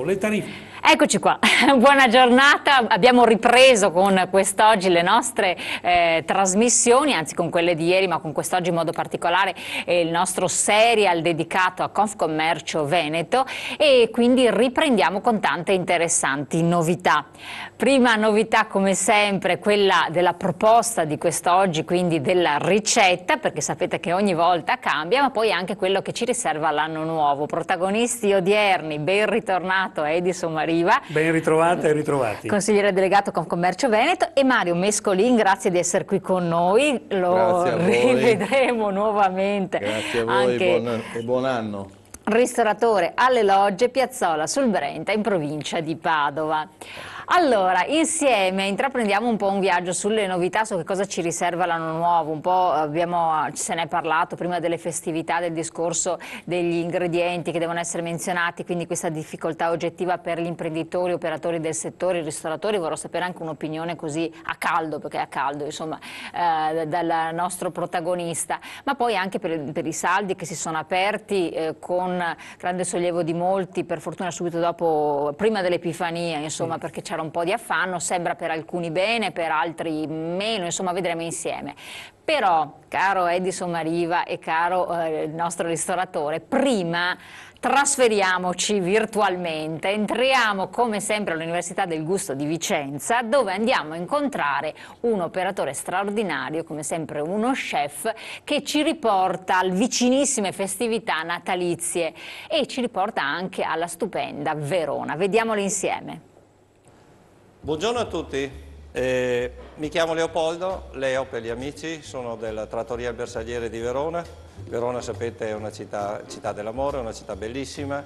le tariffe. Eccoci qua, buona giornata, abbiamo ripreso con quest'oggi le nostre trasmissioni, anzi con quelle di ieri, ma con quest'oggi in modo particolare il nostro serial dedicato a Confcommercio Veneto, e quindi riprendiamo con tante interessanti novità. Prima novità come sempre quella della proposta di quest'oggi, quindi della ricetta, perché sapete che ogni volta cambia, ma poi anche quello che ci riserva l'anno nuovo. Protagonisti odierni, ben ritornato Edison Maria. Ben ritrovate e ritrovati. Consigliere delegato Confcommercio Veneto, e Mario Mescolin, grazie di essere qui con noi, lo rivedremo nuovamente. Grazie a voi e buon anno. Ristoratore alle Logge, Piazzola sul Brenta, in provincia di Padova. Allora, insieme intraprendiamo un po' un viaggio sulle novità, su che cosa ci riserva l'anno nuovo. Un po' se ne è parlato prima delle festività, del discorso degli ingredienti che devono essere menzionati, quindi questa difficoltà oggettiva per gli imprenditori, operatori del settore, i ristoratori. Vorrò sapere anche un'opinione così a caldo, perché è a caldo, insomma, dal nostro protagonista, ma poi anche per i saldi che si sono aperti con grande sollievo di molti, per fortuna subito dopo, prima dell'Epifania, insomma, perché c'era un po' di affanno, sembra per alcuni bene, per altri meno, insomma vedremo insieme. Però, caro Edison Mariva e caro il nostro ristoratore, prima trasferiamoci virtualmente, entriamo come sempre all'Università del Gusto di Vicenza, dove andiamo a incontrare un operatore straordinario, come sempre uno chef, che ci riporta alle vicinissime festività natalizie e ci riporta anche alla stupenda Verona. Vediamolo insieme. Buongiorno a tutti, mi chiamo Leopoldo, Leo per gli amici, sono della Trattoria Il Bersagliere di Verona. Verona, sapete, è una città dell'amore, una città bellissima,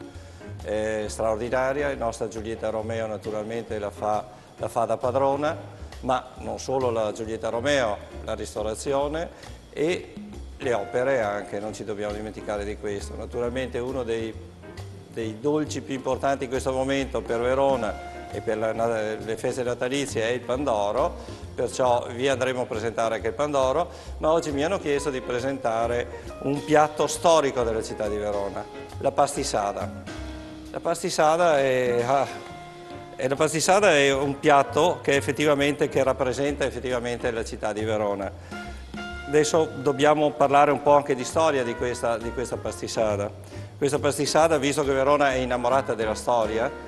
straordinaria. La nostra Giulietta Romeo naturalmente la fa da padrona, ma non solo la Giulietta Romeo, la ristorazione e le opere anche, non ci dobbiamo dimenticare di questo. Naturalmente uno dei dolci più importanti in questo momento per Verona e per le feste natalizie è il Pandoro, perciò vi andremo a presentare anche il Pandoro, ma oggi mi hanno chiesto di presentare un piatto storico della città di Verona, la pastisada. La pastisada è un piatto che rappresenta effettivamente la città di Verona. Adesso dobbiamo parlare un po' anche di storia di questa pastisada. Questa pastisada, visto che Verona è innamorata della storia,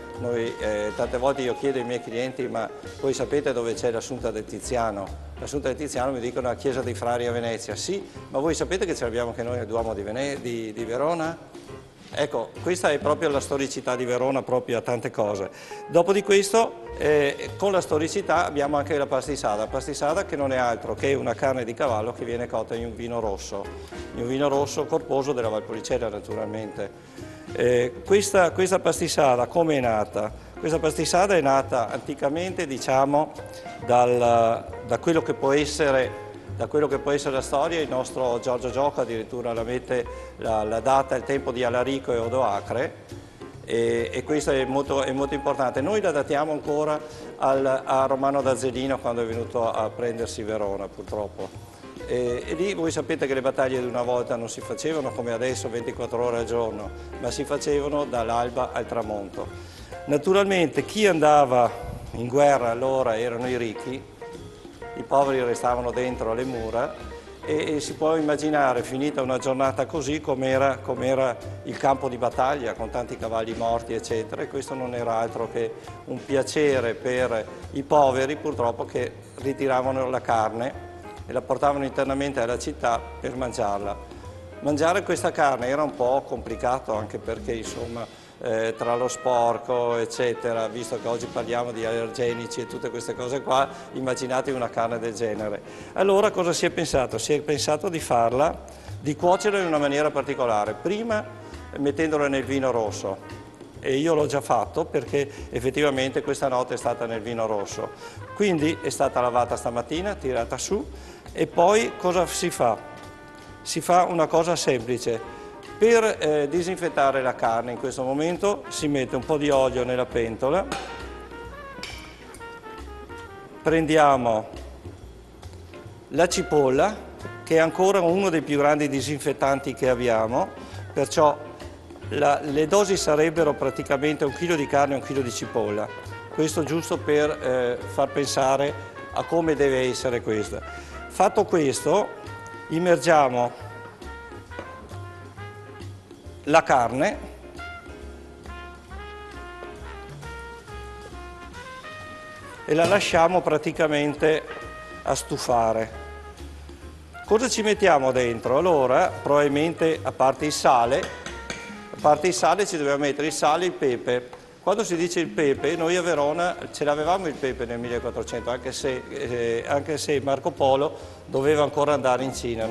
tante volte io chiedo ai miei clienti: ma voi sapete dove c'è l'Assunta del Tiziano? L'Assunta del Tiziano mi dicono a Chiesa dei Frari a Venezia. Sì, ma voi sapete che ce l'abbiamo anche noi al Duomo di Verona? Ecco, questa è proprio la storicità di Verona, proprio a tante cose. Dopo di questo, con la storicità abbiamo anche la pastisada che non è altro che una carne di cavallo che viene cotta in un vino rosso corposo della Valpolicella naturalmente. Questa pastisada come è nata? Questa pastisada è nata anticamente, diciamo, da quello che può essere la storia. Il nostro Giorgio Gioca addirittura la mette la data, il tempo di Alarico e Odoacre, e questo è molto importante. Noi la datiamo ancora a Romano d'Azzolino, quando è venuto a prendersi Verona, purtroppo. E lì voi sapete che le battaglie di una volta non si facevano come adesso 24 ore al giorno, ma si facevano dall'alba al tramonto. Naturalmente chi andava in guerra allora erano i ricchi, i poveri restavano dentro le mura, e si può immaginare, finita una giornata così, com'era il campo di battaglia con tanti cavalli morti eccetera, e questo non era altro che un piacere per i poveri, purtroppo, che ritiravano la carne e la portavano internamente alla città per mangiarla. Mangiare questa carne era un po' complicato, anche perché insomma tra lo sporco eccetera, visto che oggi parliamo di allergenici e tutte queste cose qua, immaginate una carne del genere. Allora cosa si è pensato? Si è pensato di cuocerla in una maniera particolare, prima mettendola nel vino rosso, e io l'ho già fatto perché effettivamente questa notte è stata nel vino rosso, quindi è stata lavata stamattina, tirata su, e poi cosa si fa? Si fa una cosa semplice. Per disinfettare la carne in questo momento si mette un po' di olio nella pentola, prendiamo la cipolla, che è ancora uno dei più grandi disinfettanti che abbiamo, perciò Le dosi sarebbero praticamente 1 chilo di carne e 1 chilo di cipolla. Questo giusto per far pensare a come deve essere questa. Fatto questo, immergiamo la carne e la lasciamo praticamente a stufare. Cosa ci mettiamo dentro? Allora, probabilmente, a parte il sale ci dobbiamo mettere il sale e il pepe. Quando si dice il pepe, noi a Verona ce l'avevamo il pepe nel 1400, anche se Marco Polo doveva ancora andare in Cina.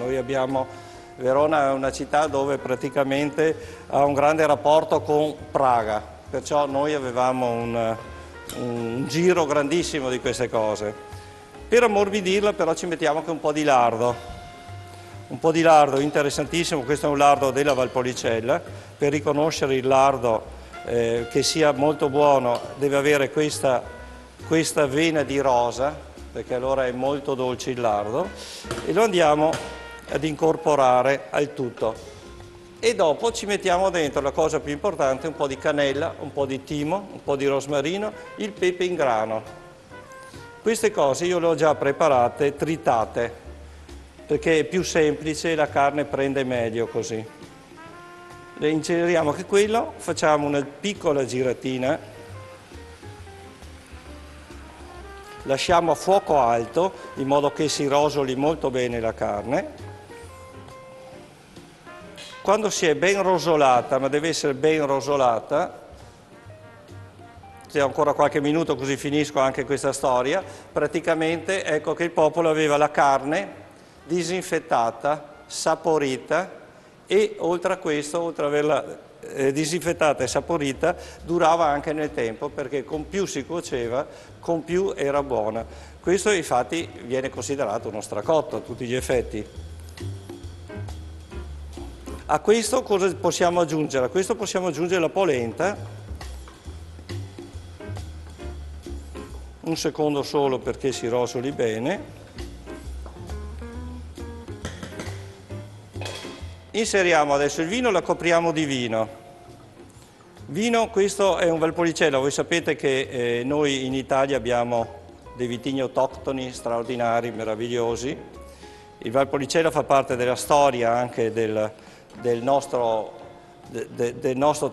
Verona è una città dove praticamente ha un grande rapporto con Praga, perciò noi avevamo un giro grandissimo di queste cose. Per ammorbidirla però ci mettiamo anche un po' di lardo. Un po' di lardo interessantissimo, questo è un lardo della Valpolicella. Per riconoscere il lardo che sia molto buono deve avere questa vena di rosa, perché allora è molto dolce il lardo, e lo andiamo ad incorporare al tutto. E dopo ci mettiamo dentro la cosa più importante, un po' di cannella, un po' di timo, un po' di rosmarino, il pepe in grano. Queste cose io le ho già preparate, tritate, perché è più semplice e la carne prende meglio così. Le inseriamo anche quello, facciamo una piccola giratina, lasciamo a fuoco alto in modo che si rosoli molto bene la carne. Quando si è ben rosolata, ma deve essere ben rosolata, se ho ancora qualche minuto così finisco anche questa storia, praticamente ecco che il popolo aveva la carne disinfettata, saporita, e oltre a questo, oltre ad averla disinfettata e saporita, durava anche nel tempo, perché con più si cuoceva, con più era buona. Questo infatti viene considerato uno stracotto a tutti gli effetti. A questo cosa possiamo aggiungere? A questo possiamo aggiungere la polenta. Un secondo solo perché si rosoli bene. Inseriamo adesso il vino, la copriamo di vino. Vino, questo è un Valpolicella, voi sapete che noi in Italia abbiamo dei vitigni autoctoni straordinari, meravigliosi. Il Valpolicella fa parte della storia anche del nostro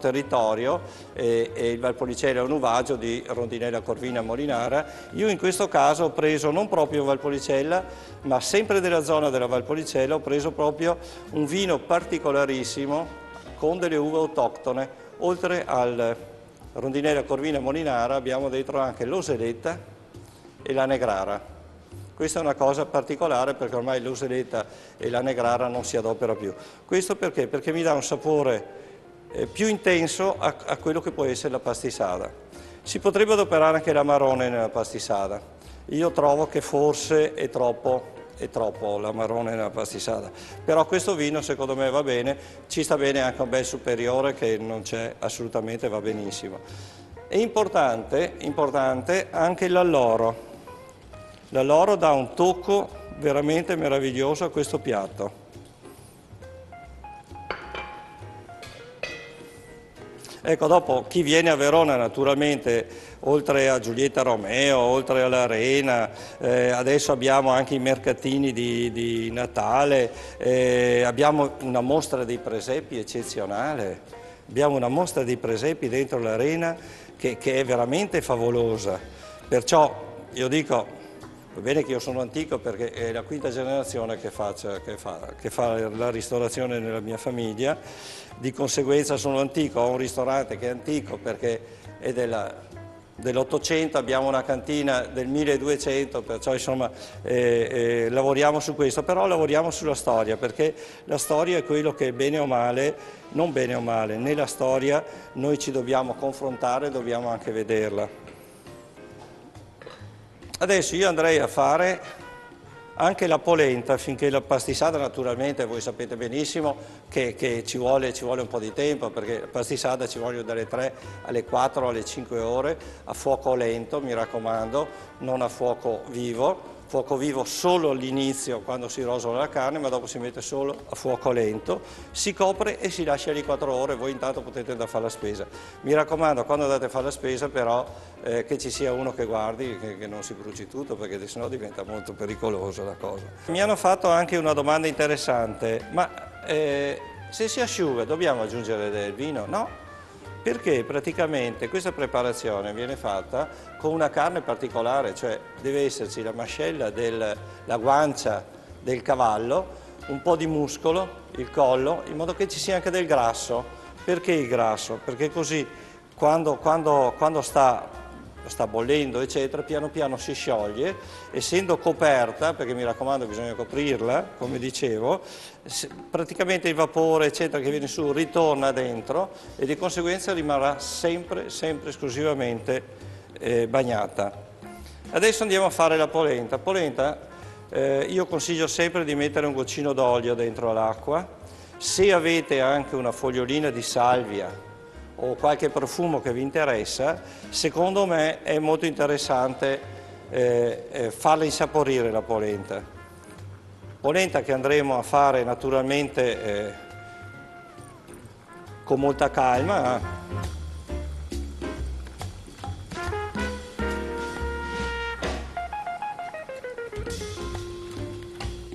territorio e il Valpolicella è un uvaggio di Rondinella Corvina Molinara. Io in questo caso ho preso non proprio un Valpolicella, ma sempre della zona della Valpolicella, ho preso proprio un vino particolarissimo con delle uve autoctone. Oltre al Rondinella Corvina Molinara abbiamo dentro anche l'Oseletta e la Negrara. Questa è una cosa particolare perché ormai l'Oseletta e la Negrara non si adopera più. Questo perché? Perché mi dà un sapore più intenso a quello che può essere la pastisada. Si potrebbe adoperare anche l'amarone nella pastisada. Io trovo che forse è troppo l'amarone nella pastisada, però questo vino secondo me va bene, ci sta bene anche un bel superiore che non c'è assolutamente, va benissimo. È importante anche l'alloro. L'alloro dà un tocco veramente meraviglioso a questo piatto. Ecco, dopo chi viene a Verona naturalmente, oltre a Giulietta Romeo, oltre all'Arena, adesso abbiamo anche i mercatini di Natale, abbiamo una mostra dei presepi eccezionale, abbiamo una mostra dei presepi dentro l'Arena che è veramente favolosa. Perciò io dico, va bene che io sono antico perché è la quinta generazione che fa la ristorazione nella mia famiglia, di conseguenza sono antico, ho un ristorante che è antico perché è dell'800, abbiamo una cantina del 1200, perciò insomma lavoriamo su questo, però lavoriamo sulla storia, perché la storia è quello che bene o male, non bene o male, nella storia noi ci dobbiamo confrontare, dobbiamo anche vederla. Adesso io andrei a fare anche la polenta, finché la pastisada naturalmente, voi sapete benissimo, che ci vuole un po' di tempo, perché la pastisada ci vogliono dalle 3 alle 4 alle 5 ore a fuoco lento, mi raccomando, non a fuoco vivo solo all'inizio quando si rosola la carne, ma dopo si mette solo a fuoco lento, si copre e si lascia lì 4 ore, voi intanto potete andare a fare la spesa. Mi raccomando, quando andate a fare la spesa però che ci sia uno che guardi, che non si bruci tutto, perché sennò diventa molto pericolosa la cosa. Mi hanno fatto anche una domanda interessante, ma se si asciuga dobbiamo aggiungere del vino? No, perché praticamente questa preparazione viene fatta con una carne particolare, cioè deve esserci la mascella, la guancia del cavallo, un po' di muscolo, il collo, in modo che ci sia anche del grasso. Perché il grasso? Perché così quando sta bollendo eccetera, piano piano si scioglie, essendo coperta, perché mi raccomando bisogna coprirla, come dicevo, praticamente il vapore eccetera che viene su ritorna dentro e di conseguenza rimarrà sempre esclusivamente bagnata. Adesso andiamo a fare la polenta. Io consiglio sempre di mettere un goccino d'olio dentro l'acqua, se avete anche una fogliolina di salvia o qualche profumo che vi interessa, secondo me è molto interessante farla insaporire la polenta. Polenta che andremo a fare naturalmente con molta calma.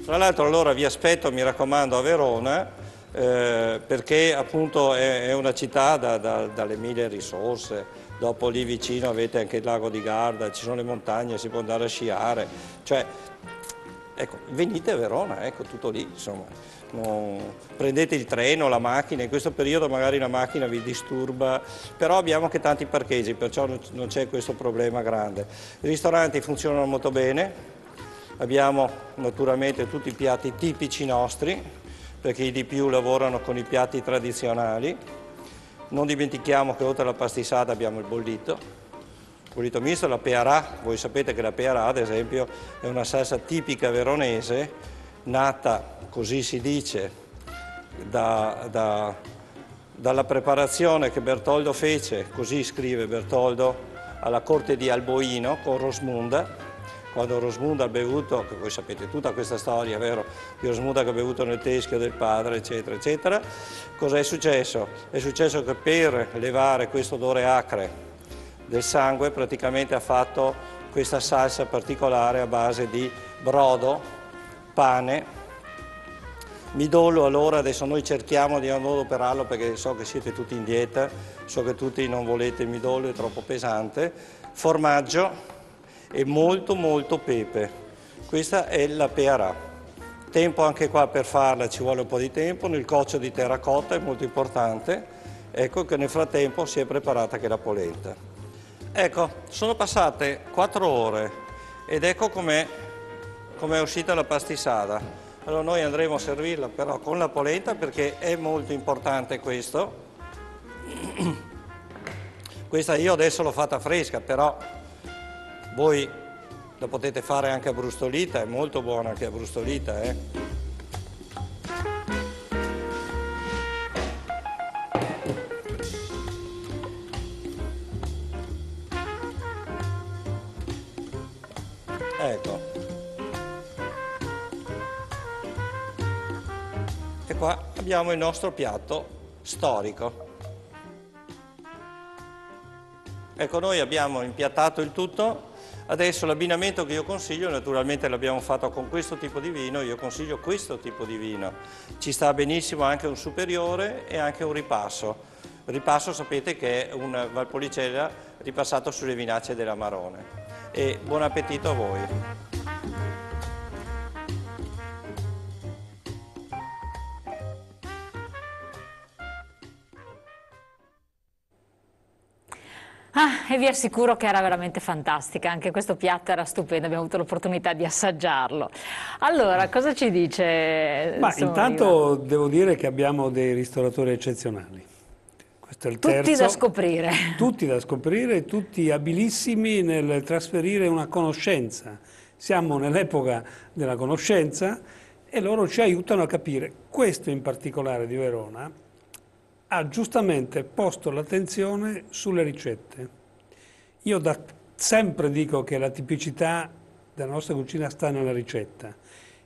Tra l'altro allora vi aspetto, mi raccomando, a Verona, perché appunto è una città dalle mille risorse, dopo lì vicino avete anche il lago di Garda, ci sono le montagne, si può andare a sciare, cioè ecco, venite a Verona, ecco, tutto lì, insomma, prendete il treno, la macchina, in questo periodo magari la macchina vi disturba, però abbiamo anche tanti parcheggi, perciò non c'è questo problema grande. I ristoranti funzionano molto bene, abbiamo naturalmente tutti i piatti tipici nostri, perché i di più lavorano con i piatti tradizionali. Non dimentichiamo che oltre alla pastisada abbiamo il bollito misto, la pearà. Voi sapete che la pearà, ad esempio, è una salsa tipica veronese, nata, così si dice, dalla preparazione che Bertoldo fece, così scrive Bertoldo, alla corte di Alboino con Rosmunda. Quando Rosmunda ha bevuto, che voi sapete tutta questa storia, vero? Di Rosmunda che ha bevuto nel teschio del padre, eccetera, eccetera. Cosa è successo? È successo che per levare questo odore acre del sangue, praticamente ha fatto questa salsa particolare a base di brodo, pane, midollo. Allora adesso noi cerchiamo di non adoperarlo perché so che siete tutti in dieta, so che tutti non volete il midollo, è troppo pesante, formaggio e molto pepe. Questa è la pearà. Tempo anche qua per farla, ci vuole un po' di tempo, nel coccio di terracotta è molto importante, ecco che nel frattempo si è preparata anche la polenta. Ecco, sono passate 4 ore ed ecco com'è uscita la pastisada. Allora noi andremo a servirla però con la polenta perché è molto importante questo. Questa io adesso l'ho fatta fresca, però voi la potete fare anche abbrustolita, è molto buona anche abbrustolita, Ecco. E qua abbiamo il nostro piatto storico. Ecco, noi abbiamo impiattato il tutto. Adesso l'abbinamento che io consiglio, naturalmente l'abbiamo fatto con questo tipo di vino, io consiglio questo tipo di vino. Ci sta benissimo anche un superiore e anche un ripasso. Il ripasso sapete che è un Valpolicella ripassato sulle vinacce dell'Amarone. E buon appetito a voi. E vi assicuro che era veramente fantastica, anche questo piatto era stupendo, abbiamo avuto l'opportunità di assaggiarlo. Allora, cosa ci dice? Ma intanto devo dire che abbiamo dei ristoratori eccezionali. Questo è il terzo. Tutti da scoprire. Tutti da scoprire, tutti abilissimi nel trasferire una conoscenza. Siamo nell'epoca della conoscenza e loro ci aiutano a capire. Questo in particolare di Verona ha giustamente posto l'attenzione sulle ricette. Io da sempre dico che la tipicità della nostra cucina sta nella ricetta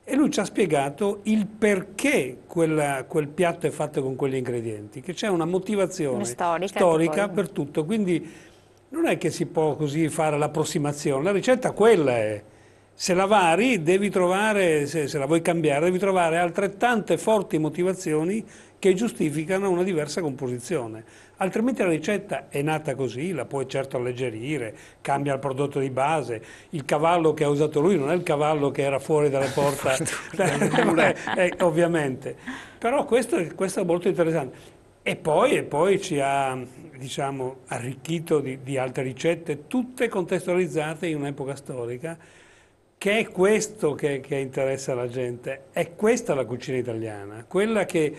e lui ci ha spiegato il perché quel piatto è fatto con quegli ingredienti, che c'è una motivazione storica per tutto, quindi non è che si può così fare l'approssimazione, la ricetta quella è. Se la vari devi trovare, se la vuoi cambiare, devi trovare altrettante forti motivazioni che giustificano una diversa composizione. Altrimenti la ricetta è nata così, la puoi certo alleggerire, cambia il prodotto di base, il cavallo che ha usato lui non è il cavallo che era fuori dalle porte, ovviamente. Però questo è molto interessante. E poi ci ha, diciamo, arricchito di altre ricette, tutte contestualizzate in un'epoca storica, che è questo che interessa la gente, è questa la cucina italiana, quella che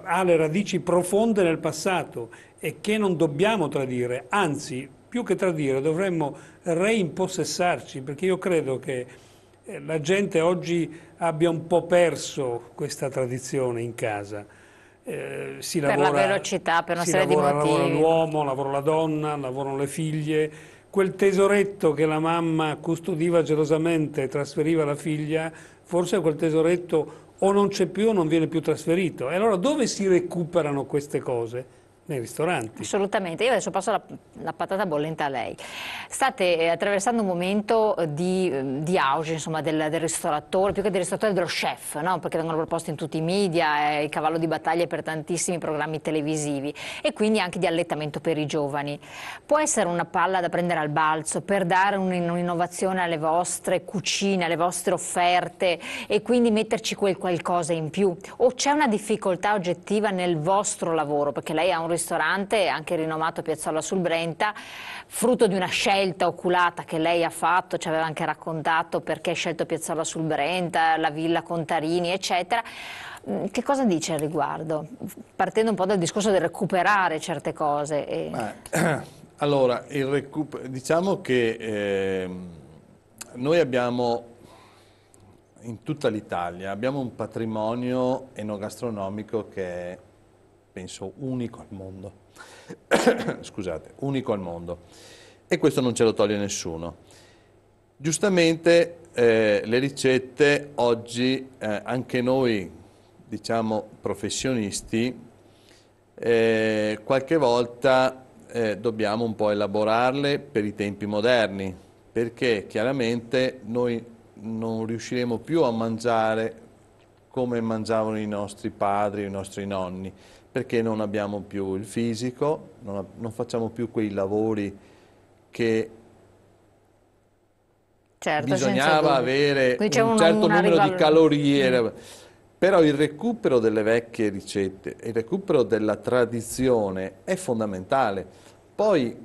ha le radici profonde nel passato e che non dobbiamo tradire, anzi, più che tradire, dovremmo reimpossessarci, perché io credo che la gente oggi abbia un po' perso questa tradizione in casa. Si per lavora, la velocità, per una serie di motivi. Lavora l'uomo, lavora la donna, lavorano le figlie. Quel tesoretto che la mamma custodiva gelosamente e trasferiva alla figlia, forse quel tesoretto o non c'è più o non viene più trasferito. E allora dove si recuperano queste cose? Nei ristoranti. Assolutamente, io adesso passo la patata bollente a lei. State attraversando un momento di auge, insomma, del ristoratore, più che del ristoratore, dello chef, no? Perché vengono proposti in tutti i media, è il cavallo di battaglia per tantissimi programmi televisivi e quindi anche di allettamento per i giovani. Può essere una palla da prendere al balzo per dare un'innovazione alle vostre cucine, alle vostre offerte e quindi metterci quel qualcosa in più? O c'è una difficoltà oggettiva nel vostro lavoro? Perché lei ha un ristorante, anche rinomato Piazzolla sul Brenta, frutto di una scelta oculata che lei ha fatto, ci aveva anche raccontato perché ha scelto Piazzolla sul Brenta, la Villa Contarini, eccetera. Che cosa dice al riguardo? Partendo un po' dal discorso del recuperare certe cose. Allora, diciamo che noi abbiamo in tutta l'Italia abbiamo un patrimonio enogastronomico che è, penso, unico al mondo. Scusate, unico al mondo. E questo non ce lo toglie nessuno. Giustamente le ricette oggi, anche noi, diciamo, professionisti, qualche volta dobbiamo un po' elaborarle per i tempi moderni, perché chiaramente noi non riusciremo più a mangiare come mangiavano i nostri padri, i nostri nonni, perché non abbiamo più il fisico, non facciamo più quei lavori che bisognava avere un certo numero di calorie. Però il recupero delle vecchie ricette, il recupero della tradizione è fondamentale. Poi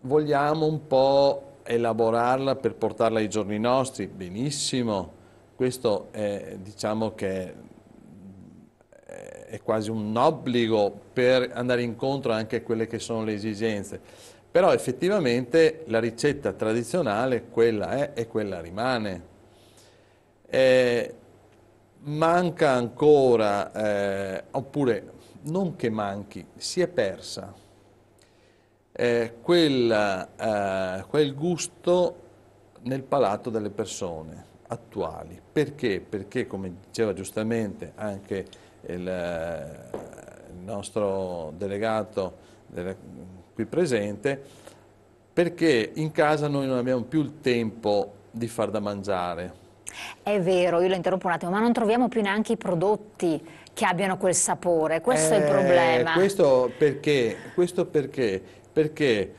vogliamo un po' elaborarla per portarla ai giorni nostri, benissimo, questo diciamo che è quasi un obbligo per andare incontro anche a quelle che sono le esigenze, però effettivamente la ricetta tradizionale quella è e quella rimane. Manca ancora, oppure non che manchi, si è persa quel gusto nel palato delle persone attuali. Perché? Perché, come diceva giustamente anche il nostro delegato qui presente, perché in casa noi non abbiamo più il tempo di far da mangiare. È vero, io la interrompo un attimo, ma non troviamo più neanche i prodotti che abbiano quel sapore, questo è il problema. Questo perché? Perché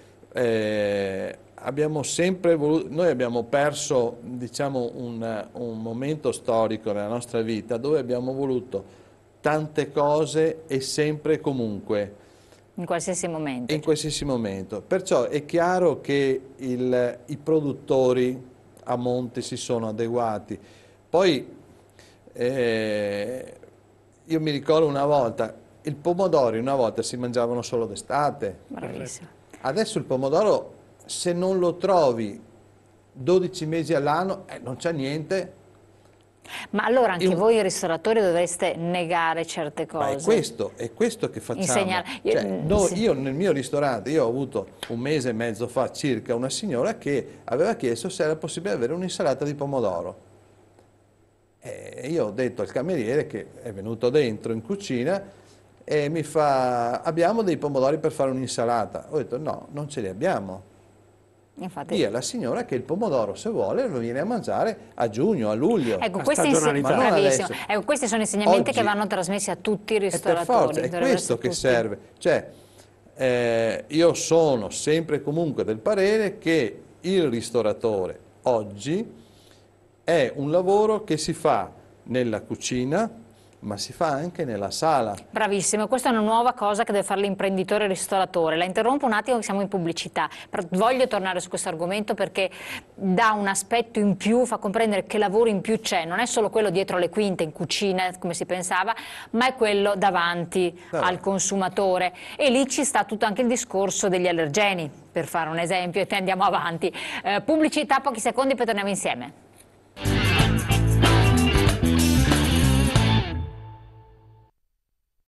abbiamo sempre voluto, noi abbiamo perso, diciamo, un momento storico nella nostra vita dove abbiamo voluto tante cose e sempre e comunque. In qualsiasi momento. In qualsiasi momento. Perciò è chiaro che i produttori a monte si sono adeguati. Poi io mi ricordo una volta, il pomodoro una volta si mangiavano solo d'estate. Bravissimo. Adesso il pomodoro, se non lo trovi 12 mesi all'anno, non c'è niente. Ma allora anche voi ristoratori dovreste negare certe cose. Ma è questo che facciamo. Insegnare. Io nel mio ristorante, io ho avuto un mese e mezzo fa circa una signora che aveva chiesto se era possibile avere un'insalata di pomodoro. E io ho detto al cameriere, che è venuto dentro in cucina, e mi fa: abbiamo dei pomodori per fare un'insalata? Ho detto no, non ce li abbiamo. Infatti. Dì alla signora che il pomodoro, se vuole, lo viene a mangiare a giugno, a luglio. Ecco, La questi, stagionalità. Ma non adesso. ecco, questi sono insegnamenti Oggi che vanno trasmessi a tutti i per ristoratori. forza, è dovrebbero questo essere che tutti. serve. Cioè, io sono sempre e comunque del parere che il ristoratore oggi è un lavoro che si fa nella cucina, ma si fa anche nella sala. Bravissimo, questa è una nuova cosa che deve fare l'imprenditore ristoratore. La interrompo un attimo che siamo in pubblicità, però voglio tornare su questo argomento perché dà un aspetto in più, fa comprendere che lavoro in più c'è, non è solo quello dietro le quinte in cucina come si pensava, ma è quello davanti al consumatore, e lì ci sta tutto anche il discorso degli allergeni, per fare un esempio, e andiamo avanti. Pubblicità, pochi secondi, poi torniamo insieme.